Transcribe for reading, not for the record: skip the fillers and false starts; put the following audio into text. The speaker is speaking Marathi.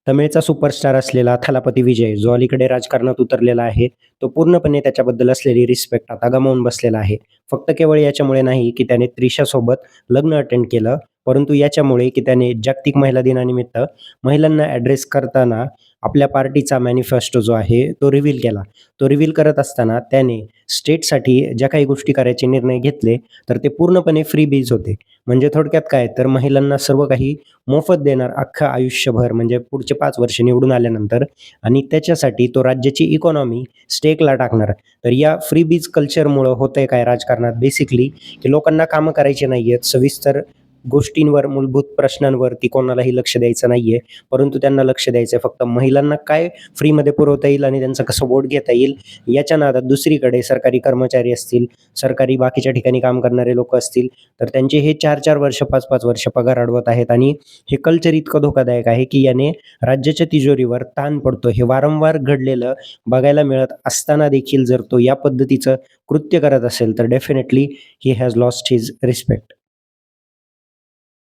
तमिळचा सुपरस्टार असलेला थलापती विजय, जो अलीकडे राजकारणात उतरलेला आहे, तो पूर्णपणे त्याच्याबद्दल असलेली रिस्पेक्ट आता गमावून बसलेला आहे. फक्त केवळ याच्यामुळे नाही, की त्याने त्रिशासोबत लग्न अटेंड केलं, परंतु याच्यामुळे, की त्याने जागतिक महिला दिनानिमित्त महिलांना ॲड्रेस करताना आपल्या पार्टीचा मॅनिफेस्टो जो आहे, तो रिव्हील केला. तो रिव्हील करत असताना त्याने स्टेटसाठी ज्या काही गोष्टी करायचे निर्णय घेतले, तर ते पूर्णपणे फ्रीबीज होते. म्हणजे थोडक्यात काय, तर महिलांना सर्व काही मोफत देणार अख्खं आयुष्यभर म्हणजे पुढचे 5 वर्ष निवडून आल्यानंतर आणि त्याच्यासाठी तो राज्याची इकॉनॉमी स्टेकला टाकणार. तर या फ्रीबीज कल्चरमुळं होतंय काय राजकारणात बेसिकली, की लोकांना कामं करायची नाहीयेत. सविस्तर गोष्टींवर, मूलभूत प्रश्नांवरती कोणालाही लक्ष द्यायचं नाहीये. परंतु त्यांना लक्ष द्यायचंय फक्त महिलांना काय फ्रीमध्ये पुरवता येईल आणि त्यांचं कसं वोट घेता येईल, याच्या नादात दुसरीकडे सरकारी कर्मचारी असतील, सरकारी बाकीच्या ठिकाणी काम करणारे लोकं असतील, तर त्यांचे हे 4-4 वर्ष, 5-5 वर्ष पगार अडवत आहेत आणि हे कल्चर इतकं धोकादायक आहे, की याने राज्याच्या तिजोरीवर ताण पडतो. हे वारंवार घडलेलं बघायला मिळत असताना देखील जर तो या पद्धतीचं कृत्य करत असेल, तर definitely he has lost his respect.